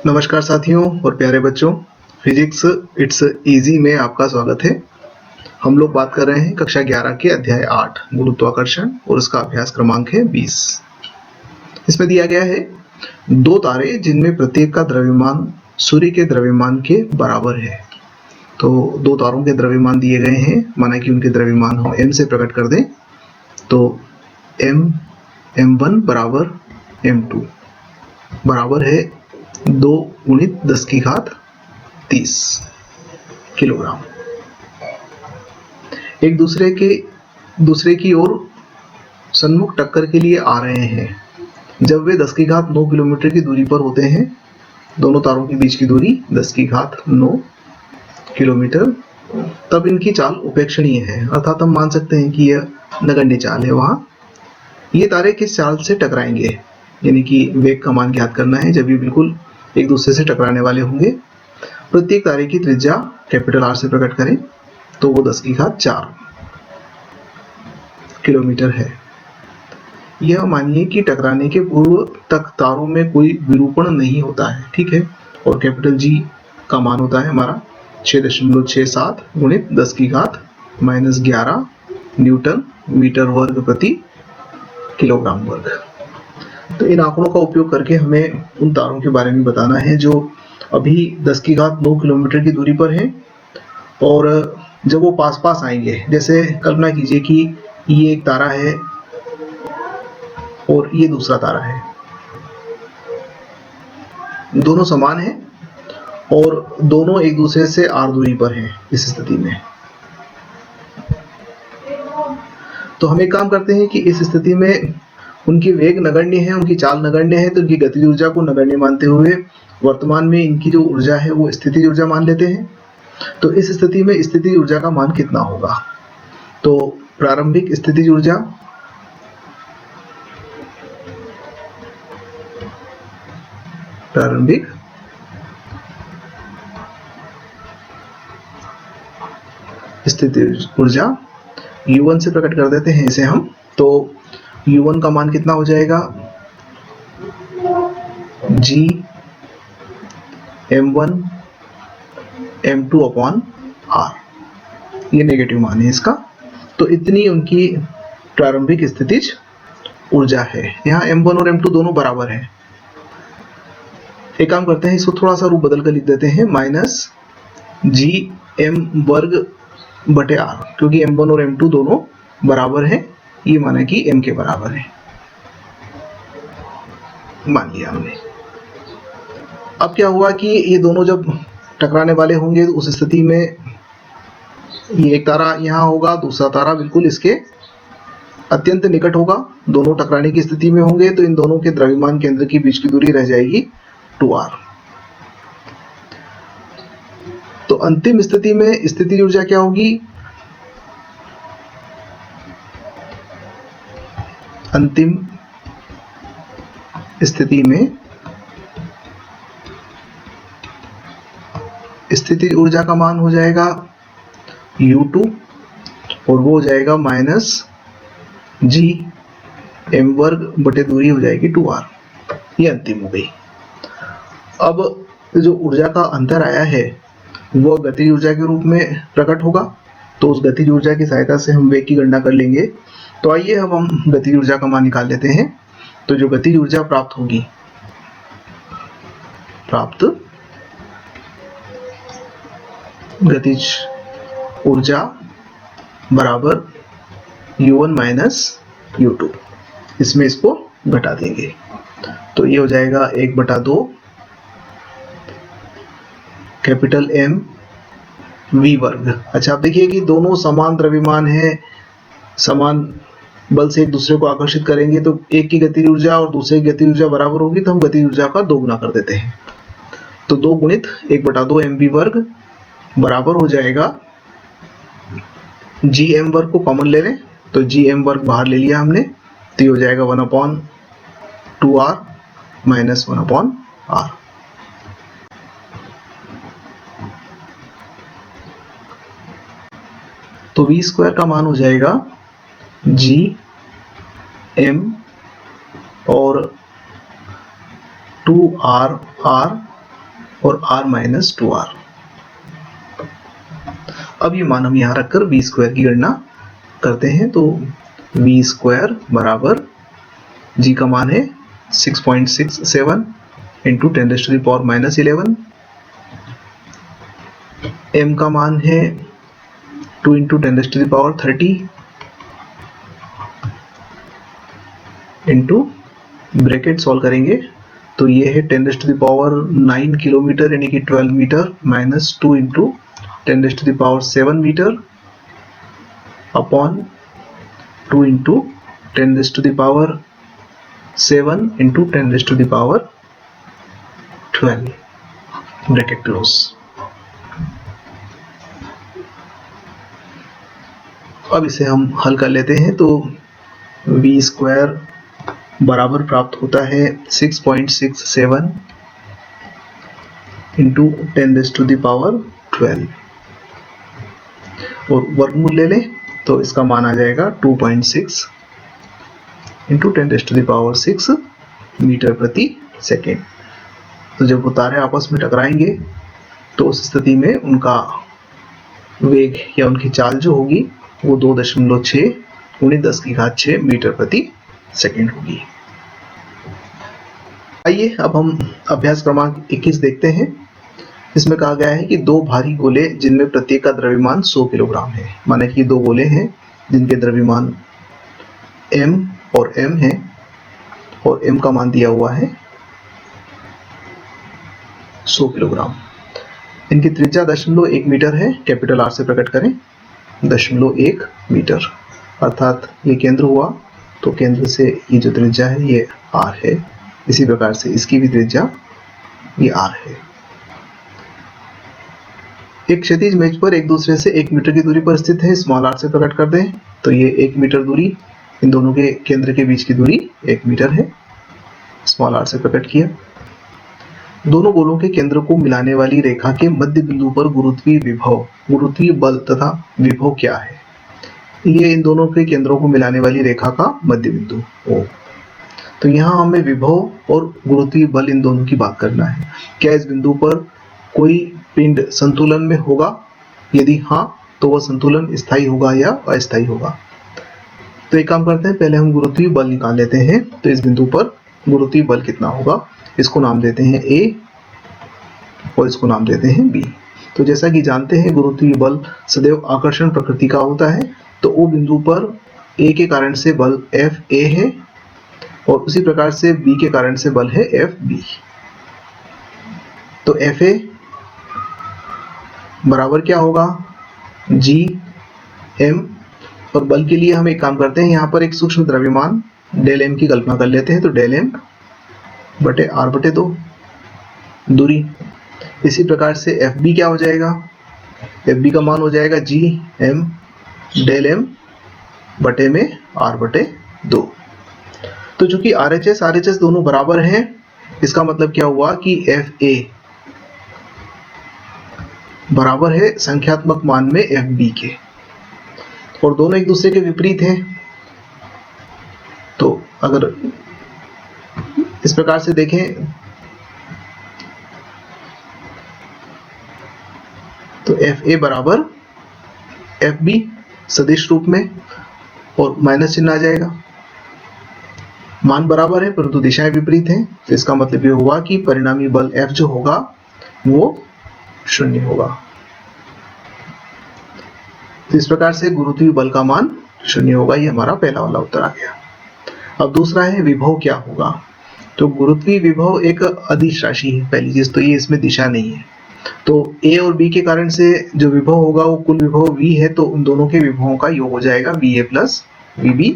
नमस्कार साथियों और प्यारे बच्चों, फिजिक्स इट्स इजी में आपका स्वागत है। हम लोग बात कर रहे हैं कक्षा 11 के अध्याय 8 गुरुत्वाकर्षण और उसका अभ्यास क्रमांक है 20। इसमें दिया गया है दो तारे जिनमें प्रत्येक का द्रव्यमान सूर्य के द्रव्यमान के बराबर है। तो दो तारों के द्रव्यमान दिए गए हैं, माना कि उनके द्रव्यमान हम m से प्रकट कर दें तो m1 बराबर m2 बराबर है 2 गुणित 10 की घात 30 किलोग्राम। एक दूसरे की ओर सन्मुख टक्कर के लिए आ रहे हैं। जब वे 10 की घात 9 किलोमीटर की दूरी पर होते हैं, दोनों तारों के बीच की दूरी 10 की घात 9 किलोमीटर, तब इनकी चाल उपेक्षणीय है, अर्थात हम मान सकते हैं कि यह नगण्य चाल है। वहां ये तारे किस चाल से टकराएंगे, यानी कि वेग का मान ज्ञात करना है जब ये बिल्कुल एक दूसरे से टकराने वाले होंगे। प्रत्येक तारे की त्रिज्या कैपिटल R से प्रकट करें तो वो 10 की घात 4 किलोमीटर है। यह मानिए कि टकराने के पूर्व तक तारों में कोई विरूपण नहीं होता है, ठीक है, और कैपिटल G का मान होता है हमारा 6.67 गुणित 10 की घात -11 न्यूटन मीटर वर्ग प्रति किलोग्राम वर्ग। तो इन आंकड़ों का उपयोग करके हमें उन तारों के बारे में बताना है जो अभी 10 की घात 9 किलोमीटर की दूरी पर हैं, और जब वो पास पास आएंगे, जैसे कल्पना कीजिए कि ये एक तारा है और ये दूसरा तारा है, दोनों समान हैं और दोनों एक दूसरे से r दूरी पर हैं। इस स्थिति में तो हम एक काम करते हैं कि इस स्थिति में उनकी वेग नगण्य है, उनकी चाल नगण्य है, तो उनकी गतिज ऊर्जा को नगण्य मानते हुए वर्तमान में इनकी जो ऊर्जा है वो स्थितिज ऊर्जा मान लेते हैं। तो इस स्थिति में स्थितिज ऊर्जा का मान कितना होगा? तो प्रारंभिक स्थितिज ऊर्जा U1 से प्रकट कर देते हैं इसे हम। तो U1 का मान कितना हो जाएगा? G m1 m2 upon R, ये नेगेटिव मान है इसका। तो इतनी उनकी प्रारंभिक स्थितिज ऊर्जा है। यहाँ m1 और m2 दोनों बराबर हैं। एक काम करते हैं, इसको थोड़ा सा रूप बदल कर लिख देते हैं -Gm वर्ग बटे R, क्योंकि m1 और m2 दोनों बराबर हैं, ये माना कि m के बराबर है, मान लिया हमने। अब क्या हुआ कि ये दोनों जब टकराने वाले होंगे तो उस स्थिति में ये एक तारा यहाँ होगा, दूसरा तारा बिल्कुल इसके अत्यंत निकट होगा, दोनों टकराने की स्थिति में होंगे, तो इन दोनों के द्रव्यमान केंद्र के बीच की दूरी रह जाएगी 2r। तो अंतिम स्थिति में स्थितिज ऊर्जा क्या होगी? अंतिम स्थिति में स्थितिज ऊर्जा का मान हो जाएगा U2 और वो हो जाएगा -Gm वर्ग बटे दूरी हो जाएगी 2r। ये अंतिम हो गई। अब जो ऊर्जा का अंतर आया है वो गतिज ऊर्जा के रूप में प्रकट होगा, तो उस गतिज ऊर्जा की सहायता से हम वेग की गणना कर लेंगे। तो आइए हम गतिज ऊर्जा का मान निकाल लेते हैं। तो जो गतिज ऊर्जा प्राप्त होगी, गतिज ऊर्जा बराबर U1 माइनस U2, इसमें इसको घटा देंगे तो ये हो जाएगा 1/2 कैपिटल M V वर्ग। अच्छा, आप देखिए कि दोनों समान द्रव्यमान है, समान बल से एक दूसरे को आकर्षित करेंगे, तो एक की गतिज ऊर्जा और दूसरे की गतिज ऊर्जा बराबर होगी, तो हम गतिज ऊर्जा का 2 गुना कर देते हैं। तो 2 गुणित 1/2 mv वर्ग बराबर हो जाएगा, Gm वर्ग को कॉमन ले लें तो Gm वर्ग बाहर ले लिया हमने, तो ये हो जाएगा 1/2r माइनस 1/r। तो v स्क्वायर का मान हो जाएगा Gm और 2r और r माइनस 2r। अब ये मान हम यहाँ रखकर v स्क्वायर की गणना करते हैं। तो v स्क्वायर बराबर g का मान है 6.67 इंटू 10⁻⁻11, m का मान है 2 इंटू 10⁻30 इंटू ब्रैकेट सॉल्व करेंगे तो ये है 10⁹ किलोमीटर यानी कि 12 metre minus 2 into 10⁻7 metre upon 2 into 10⁻7 into 10⁻12 bracket close. अब इसे हम हल कर लेते हैं तो v स्क्वायर बराबर प्राप्त होता है 6.67 इंटू 10⁻12 और वर्गमूल ले लें तो इसका मान आ जाएगा 2.6 इंटू 10⁻6 मीटर प्रति सेकेंड। तो जब वो तारे आपस में टकराएंगे तो उस स्थिति में उनका वेग या उनकी चाल जो होगी वो 2.6 × 10⁶ मीटर प्रति सेकेंड होगी। आइए अब हम अभ्यास क्रमांक 21 देखते हैं। इसमें कहा गया है कि दो भारी गोले जिनमें प्रत्येक का द्रव्यमान 100 किलोग्राम है। माने कि दो गोले हैं जिनके द्रव्यमान m और m है और m का मान दिया हुआ है 100 किलोग्राम। इनकी त्रिज्या 0.1 मीटर है। कैपिटल R से प्रकट करें 0.1 मीटर, अर्थात ये केंद्र हुआ तो केंद्र से ये जो त्रिज्या है ये r है। इसी प्रकार से इसकी भी त्रिज्या ये r है। एक क्षैतिज मेज पर एक दूसरे से 1 मीटर की दूरी पर स्थित है। स्मॉल r से प्रकट कर दें तो ये 1 मीटर दूरी, इन दोनों के केंद्र के बीच की दूरी 1 मीटर है। स्मॉल r से प्रकट किया। दोनों गोलों के केंद्र को मिलाने वाली रेखा के मध्य बिंदु पर गुरुत्वीय विभव, गुरुत्वीय बल तथा विभव क्या है? ये इन दोनों के केंद्रों को मिलाने वाली रेखा का मध्य बिंदु O। तो यहाँ हमें विभव और गुरुत्वीय बल इन दोनों की बात करना है। क्या इस बिंदु पर कोई पिंड संतुलन में होगा? यदि हाँ तो वह संतुलन स्थायी होगा या अस्थायी होगा। तो एक काम करते हैं, पहले हम गुरुत्वीय बल निकाल लेते हैं। तो इस बिंदु पर गुरुत्वीय बल कितना होगा? इसको नाम देते हैं A और इसको नाम देते हैं B। तो जैसा कि जानते हैं गुरुत्वीय बल सदैव आकर्षण प्रकृति का होता है। तो O बिंदु पर A के कारण से बल FA है और उसी प्रकार से B के कारण से बल है FB। तो FA बराबर क्या होगा? GM। और बल के लिए हम एक काम करते हैं, यहाँ पर एक सूक्ष्म द्रव्यमान डेल M की कल्पना कर लेते हैं। तो डेल M बटे R बटे 2 दूरी। इसी प्रकार से FB क्या हो जाएगा? FB का मान हो जाएगा GM डेल M बटे में R बटे 2। तो चूंकि RHS दोनों बराबर हैं, इसका मतलब क्या हुआ कि FA बराबर है संख्यात्मक मान में FB के, और दोनों एक दूसरे के विपरीत हैं। तो अगर इस प्रकार से देखें तो FA बराबर FB सदिश रूप में और माइनस चिन्ह आ जाएगा। मान बराबर है परंतु दिशाएं विपरीत हैं। तो इसका मतलब ये हुआ कि परिणामी बल F जो होगा वो 0 होगा। तो इस प्रकार से गुरुत्वीय बल का मान 0 होगा। ये हमारा पहला वाला उत्तर आ गया। अब दूसरा है विभव क्या होगा? तो गुरुत्वीय विभव एक अदिश राशि है। पहली चीज तो ये इसमें दिशा नहीं है। तो A और B के कारण से जो विभव होगा वो कुल विभव V है। तो उन दोनों के विभवों का योग हो जाएगा VA प्लस VB।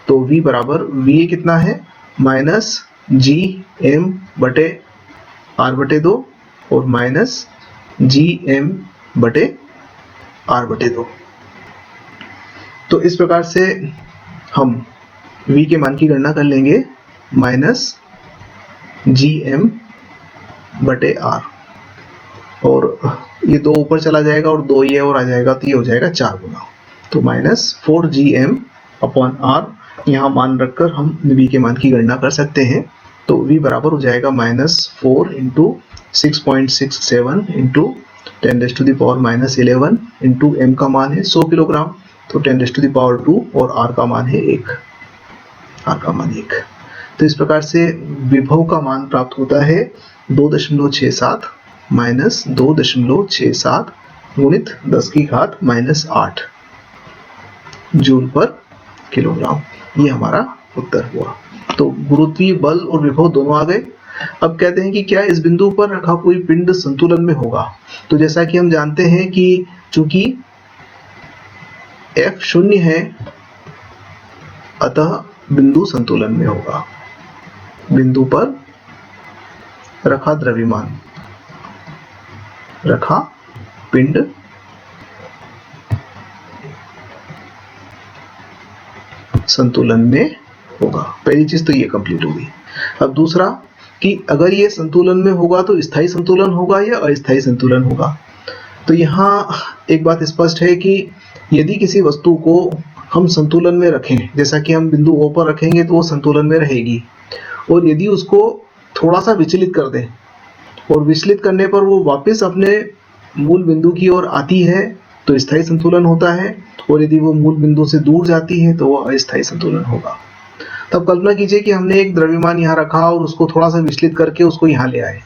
तो V बराबर VA कितना है? माइनस GM बटे R बटे 2 और माइनस GM बटे R बटे 2। तो इस प्रकार से हम V के मान की गणना कर लेंगे माइनस GM बटे R, और ये 2 ऊपर चला जाएगा और 2 ये और आ जाएगा तो ये हो जाएगा 4 गुना। तो माइनस 4GM अपॉन R। यहाँ मान रखकर हम V के मान की गणना कर सकते हैं। तो V बराबर हो जाएगा minus 4 into 6.67 into 10⁻⁻11 into m का मान है 100 किलोग्राम, तो 10⁻2 और r का मान है 1। तो इस प्रकार से विभव का मान प्राप्त होता है 2.67 माइनस 2.67 गुणित 10⁻⁻8 जूल पर किलोग्राम। ये हमारा उत्तर हुआ। तो गुरुत्वीय बल और विभव दोनों आ गए। अब कहते हैं कि क्या इस बिंदु पर रखा कोई पिंड संतुलन में होगा। तो जैसा कि हम जानते हैं कि चूंकि F शून्य है, अतः बिंदु संतुलन में होगा। बिंदु पर रखा द्रव्यमान, रखा पिंड संतुलन में होगा। पहली चीज तो ये कंप्लीट होगी। अब दूसरा कि अगर ये संतुलन में होगा तो स्थायी संतुलन होगा या अस्थायी संतुलन होगा। तो यहाँ एक बात स्पष्ट है कि यदि किसी वस्तु को हम संतुलन में रखें, जैसा कि हम बिंदु O पर रखेंगे तो वो संतुलन में रहेगी, और यदि उसको थोड़ा सा विचलित कर दें और विचलित करने पर वो वापस अपने मूल बिंदु की ओर आती है तो स्थायी संतुलन होता है, और यदि वो मूल बिंदु से दूर जाती है तो वो अस्थायी संतुलन होगा। तब कल्पना कीजिए कि हमने एक द्रव्यमान यहाँ रखा और उसको थोड़ा सा विचलित करके उसको यहाँ ले आए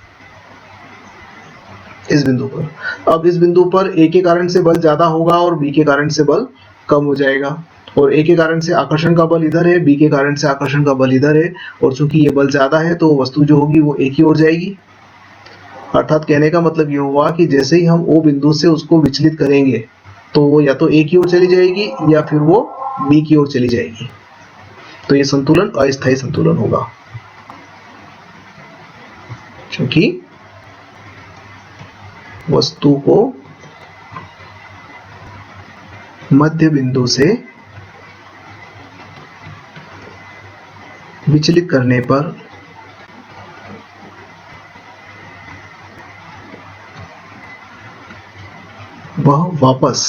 इस बिंदु पर। अब इस बिंदु पर A के कारण से बल ज्यादा होगा और B के कारण से बल कम हो जाएगा, और A के कारण से आकर्षण का बल इधर है, B के कारण से आकर्षण का बल इधर है, और चूंकि ये बल ज्यादा है तो वस्तु जो होगी वो A की ओर जाएगी। अर्थात कहने का मतलब ये हुआ कि जैसे ही हम O बिंदु से उसको विचलित करेंगे तो वो या तो A की ओर चली जाएगी या फिर वो B की ओर चली जाएगी। तो ये संतुलन अस्थायी संतुलन होगा, क्योंकि वस्तु को मध्य बिंदु से विचलित करने पर वह वापस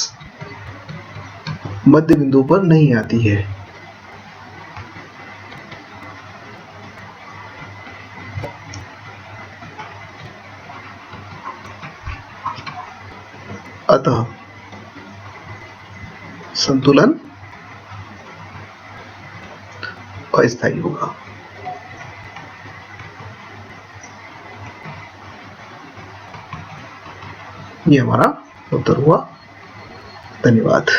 मध्य बिंदु पर नहीं आती है। अतः संतुलन अस्थायी होगा। ये हमारा उत्तर हुआ। धन्यवाद।